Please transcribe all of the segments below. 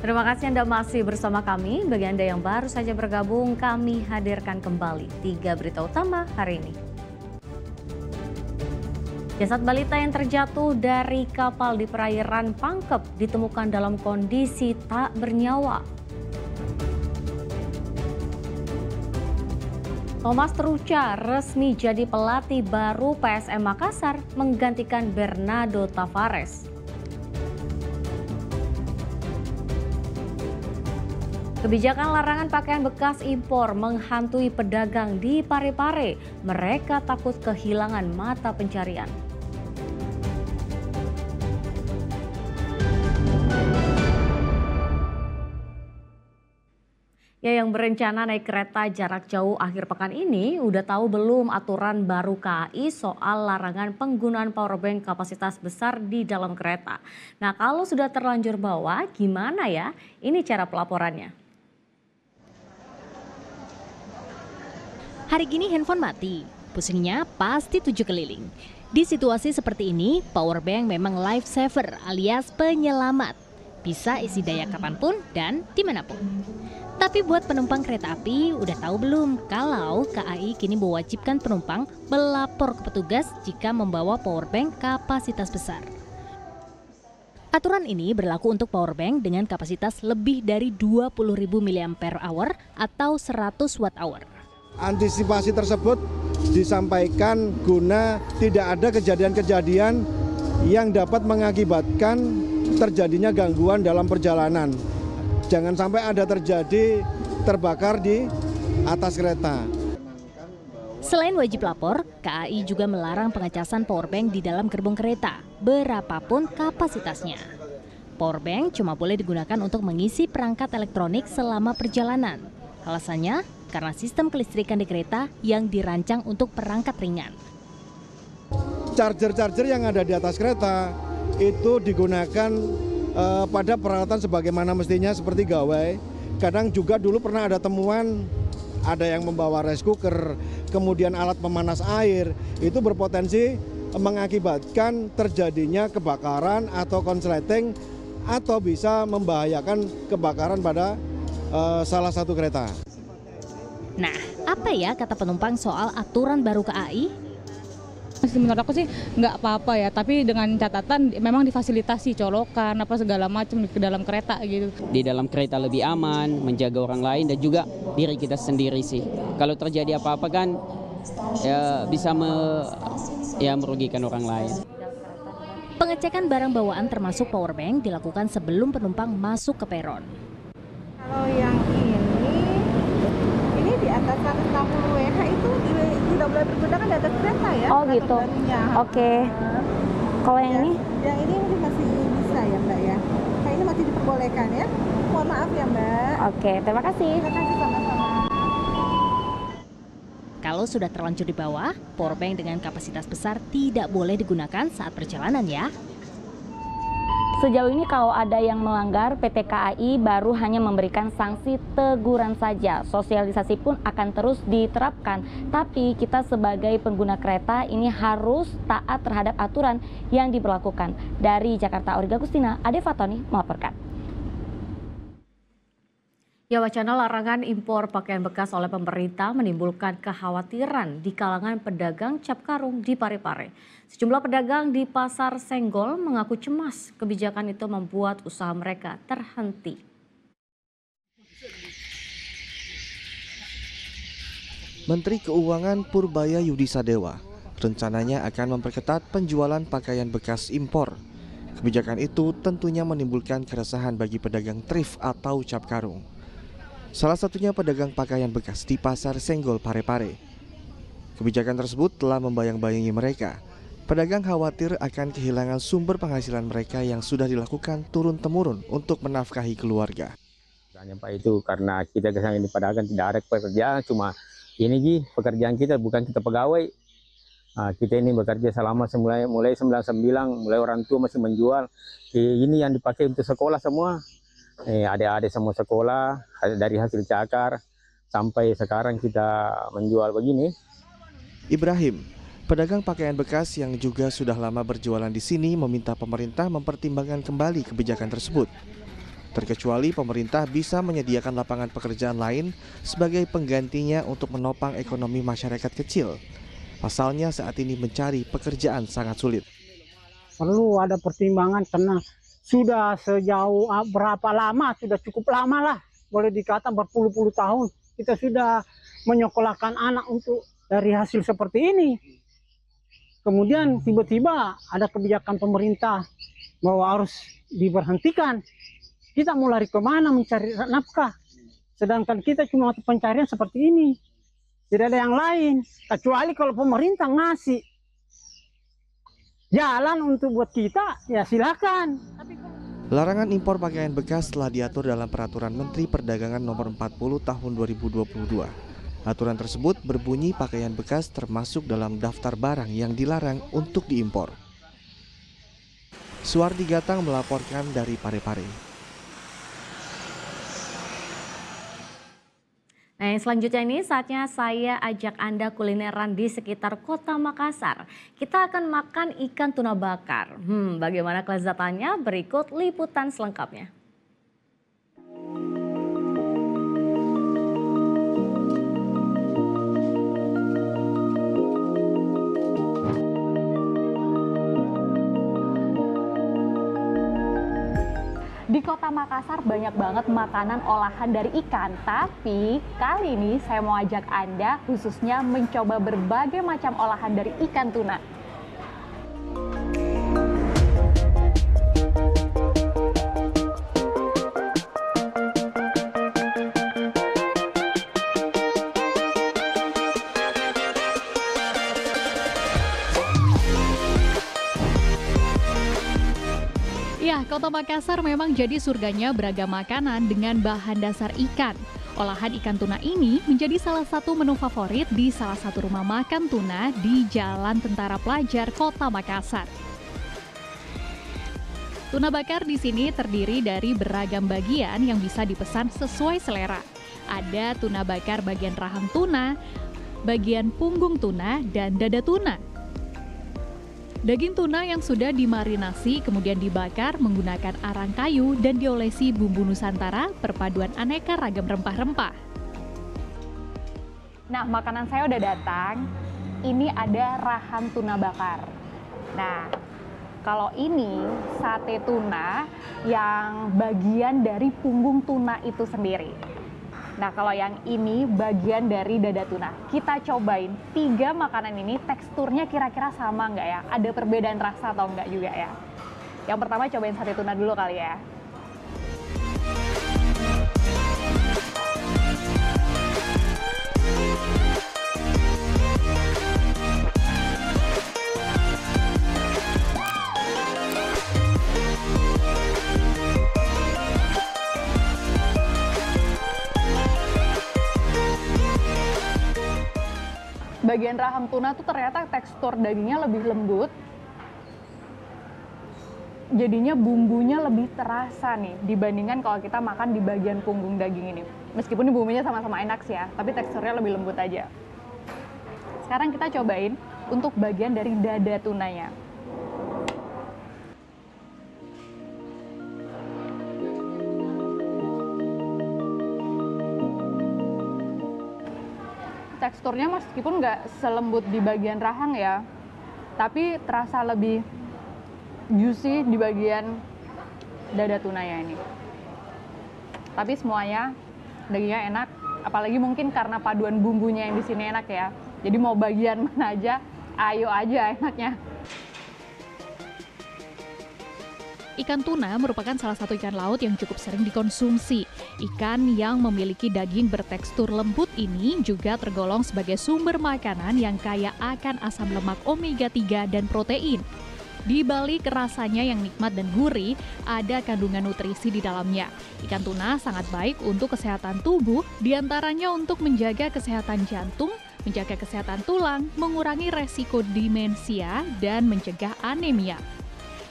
Terima kasih Anda masih bersama kami. Bagi Anda yang baru saja bergabung, kami hadirkan kembali 3 berita utama hari ini. Jasad balita yang terjatuh dari kapal di perairan Pangkep ditemukan dalam kondisi tak bernyawa. Thomas Trucha resmi jadi pelatih baru PSM Makassar menggantikan Bernardo Tavares. Kebijakan larangan pakaian bekas impor menghantui pedagang di Parepare. Mereka takut kehilangan mata pencarian. Ya, yang berencana naik kereta jarak jauh akhir pekan ini udah tahu belum aturan baru KAI soal larangan penggunaan powerbank kapasitas besar di dalam kereta. Nah, kalau sudah terlanjur bawa, gimana ya? Ini cara pelaporannya. Hari gini handphone mati, pusingnya pasti 7 keliling. Di situasi seperti ini, powerbank memang lifesaver alias penyelamat. Bisa isi daya kapanpun dan dimanapun. Tapi buat penumpang kereta api, udah tahu belum kalau KAI kini mewajibkan penumpang melapor ke petugas jika membawa powerbank kapasitas besar. Aturan ini berlaku untuk powerbank dengan kapasitas lebih dari 20.000 mAh atau 100 Wh. Antisipasi tersebut disampaikan guna tidak ada kejadian-kejadian yang dapat mengakibatkan terjadinya gangguan dalam perjalanan. Jangan sampai ada terjadi terbakar di atas kereta. Selain wajib lapor, KAI juga melarang pengecasan powerbank di dalam gerbong kereta, berapapun kapasitasnya. Powerbank cuma boleh digunakan untuk mengisi perangkat elektronik selama perjalanan. Alasannya, karena sistem kelistrikan di kereta yang dirancang untuk perangkat ringan. Charger-charger yang ada di atas kereta itu digunakan pada peralatan sebagaimana mestinya seperti gawai. Kadang juga dulu pernah ada temuan, ada yang membawa rice cooker, kemudian alat pemanas air, itu berpotensi mengakibatkan terjadinya kebakaran atau konsleting atau bisa membahayakan kebakaran pada salah satu kereta. Nah, apa ya kata penumpang soal aturan baru KAI? Menurut aku sih nggak apa-apa ya, tapi dengan catatan memang difasilitasi colokan apa segala macam ke dalam kereta gitu. Di dalam kereta lebih aman, menjaga orang lain dan juga diri kita sendiri sih. Kalau terjadi apa-apa kan ya bisa merugikan orang lain. Pengecekan barang bawaan termasuk powerbank dilakukan sebelum penumpang masuk ke peron. Kalau yang ini di atas 160 WH itu tidak boleh digunakan di atas kereta ya. Oh gitu. Oke. Kalau yang ini? Yang ini masih bisa ya Mbak ya. Nah, ini masih diperbolehkan ya. Mohon maaf ya Mbak. Oke, terima kasih. Terima kasih sama-sama. Kalau sudah terlanjur dibawa, powerbank dengan kapasitas besar tidak boleh digunakan saat perjalanan ya. Sejauh ini kalau ada yang melanggar, PT KAI baru hanya memberikan sanksi teguran saja. Sosialisasi pun akan terus diterapkan. Tapi kita sebagai pengguna kereta ini harus taat terhadap aturan yang diberlakukan. Dari Jakarta, Origa Agustina, Ade Fatoni melaporkan. Ya, wacana larangan impor pakaian bekas oleh pemerintah menimbulkan kekhawatiran di kalangan pedagang cap karung di Parepare. Sejumlah pedagang di Pasar Senggol mengaku cemas kebijakan itu membuat usaha mereka terhenti. Menteri Keuangan Purbaya Yudisadewa rencananya akan memperketat penjualan pakaian bekas impor. Kebijakan itu tentunya menimbulkan keresahan bagi pedagang thrift atau cap karung. Salah satunya pedagang pakaian bekas di Pasar Senggol Parepare. Kebijakan tersebut telah membayang-bayangi mereka. Pedagang khawatir akan kehilangan sumber penghasilan mereka yang sudah dilakukan turun-temurun untuk menafkahi keluarga. Pak itu karena kita kesana ini pedagang tidak ada pekerjaan, cuma ini pekerjaan kita bukan kita pegawai. Nah, kita ini bekerja selama mulai 99, mulai orang tua masih menjual. Ini yang dipakai untuk sekolah semua. Adik-adik semua sekolah dari hasil cakar sampai sekarang kita menjual begini. Ibrahim, pedagang pakaian bekas yang juga sudah lama berjualan di sini, meminta pemerintah mempertimbangkan kembali kebijakan tersebut. terkecuali pemerintah bisa menyediakan lapangan pekerjaan lain sebagai penggantinya untuk menopang ekonomi masyarakat kecil. Pasalnya saat ini mencari pekerjaan sangat sulit. Perlu ada pertimbangan karena sudah sejauh berapa lama, sudah cukup lama lah, boleh dikata berpuluh-puluh tahun kita sudah menyekolahkan anak untuk dari hasil seperti ini. Kemudian tiba-tiba ada kebijakan pemerintah bahwa harus diberhentikan. Kita mau lari kemana mencari nafkah? Sedangkan kita cuma pencarian seperti ini. Tidak ada yang lain. Kecuali kalau pemerintah ngasih jalan untuk buat kita, ya silakan. Larangan impor pakaian bekas telah diatur dalam Peraturan Menteri Perdagangan Nomor 40 Tahun 2022. Aturan tersebut berbunyi pakaian bekas termasuk dalam daftar barang yang dilarang untuk diimpor. Suwardi Gatang melaporkan dari Parepare. Nah, yang selanjutnya ini saatnya saya ajak Anda kulineran di sekitar Kota Makassar. Kita akan makan ikan tuna bakar. Bagaimana kelezatannya? Berikut liputan selengkapnya. Di Kota Makassar banyak banget makanan olahan dari ikan, tapi kali ini saya mau ajak Anda khususnya mencoba berbagai macam olahan dari ikan tuna. Ya, Kota Makassar memang jadi surganya beragam makanan dengan bahan dasar ikan. Olahan ikan tuna ini menjadi salah satu menu favorit di salah satu rumah makan tuna di Jalan Tentara Pelajar, Kota Makassar. Tuna bakar di sini terdiri dari beragam bagian yang bisa dipesan sesuai selera. Ada tuna bakar bagian rahang tuna, bagian punggung tuna, dan dada tuna. Daging tuna yang sudah dimarinasi kemudian dibakar menggunakan arang kayu dan diolesi bumbu Nusantara perpaduan aneka ragam rempah-rempah. Nah, makanan saya udah datang. Ini ada rahang tuna bakar. Nah, kalau ini sate tuna yang bagian dari punggung tuna itu sendiri. Nah, kalau yang ini bagian dari dada tuna. Kita cobain 3 makanan ini, teksturnya kira-kira sama nggak ya? Ada perbedaan rasa atau nggak juga ya? Yang pertama cobain sate tuna dulu kali ya. Bagian rahang tuna tuh ternyata tekstur dagingnya lebih lembut. Jadinya bumbunya lebih terasa nih dibandingkan kalau kita makan di bagian punggung daging ini. Meskipun bumbunya sama-sama enak sih ya, tapi teksturnya lebih lembut aja. Sekarang kita cobain untuk bagian dari dada tunanya. Teksturnya meskipun nggak selembut di bagian rahang ya, tapi terasa lebih juicy di bagian dada tunanya ini. Tapi semuanya dagingnya enak, apalagi mungkin karena paduan bumbunya yang di sini enak ya. Jadi mau bagian mana aja, ayo aja enaknya. Ikan tuna merupakan salah satu ikan laut yang cukup sering dikonsumsi. Ikan yang memiliki daging bertekstur lembut ini juga tergolong sebagai sumber makanan yang kaya akan asam lemak omega 3 dan protein. Di balik rasanya yang nikmat dan gurih, ada kandungan nutrisi di dalamnya. Ikan tuna sangat baik untuk kesehatan tubuh, diantaranya untuk menjaga kesehatan jantung, menjaga kesehatan tulang, mengurangi resiko demensia, dan mencegah anemia.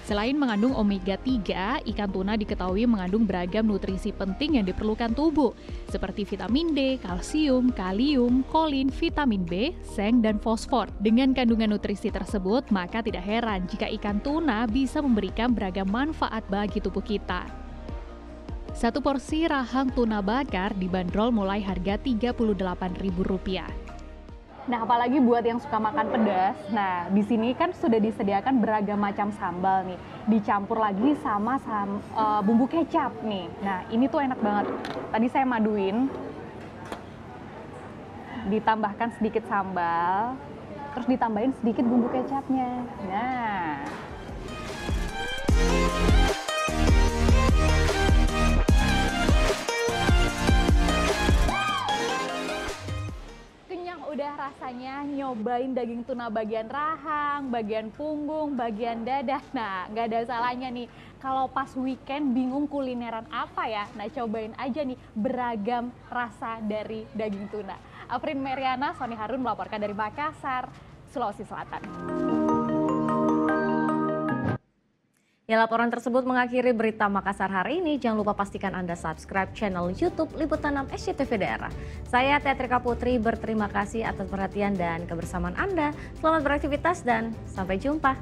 Selain mengandung omega 3, ikan tuna diketahui mengandung beragam nutrisi penting yang diperlukan tubuh, seperti vitamin D, kalsium, kalium, kolin, vitamin B, seng, dan fosfor. Dengan kandungan nutrisi tersebut, maka tidak heran jika ikan tuna bisa memberikan beragam manfaat bagi tubuh kita. Satu porsi rahang tuna bakar dibanderol mulai harga Rp38.000. Nah, apalagi buat yang suka makan pedas. Nah, di sini kan sudah disediakan beragam macam sambal nih, dicampur lagi sama bumbu kecap nih. Nah, ini tuh enak banget. Tadi saya maduin, ditambahkan sedikit sambal, terus ditambahin sedikit bumbu kecapnya. Nah, udah rasanya nyobain daging tuna bagian rahang, bagian punggung, bagian dada. Nah, nggak ada salahnya nih kalau pas weekend bingung kulineran apa ya. Nah, cobain aja nih beragam rasa dari daging tuna. Afrin Meriana, Sony Harun melaporkan dari Makassar, Sulawesi Selatan. Ya, laporan tersebut mengakhiri berita Makassar hari ini. Jangan lupa pastikan Anda subscribe channel YouTube Liputan 6 SCTV Daerah. Saya Teatrika Putri berterima kasih atas perhatian dan kebersamaan Anda. Selamat beraktivitas dan sampai jumpa.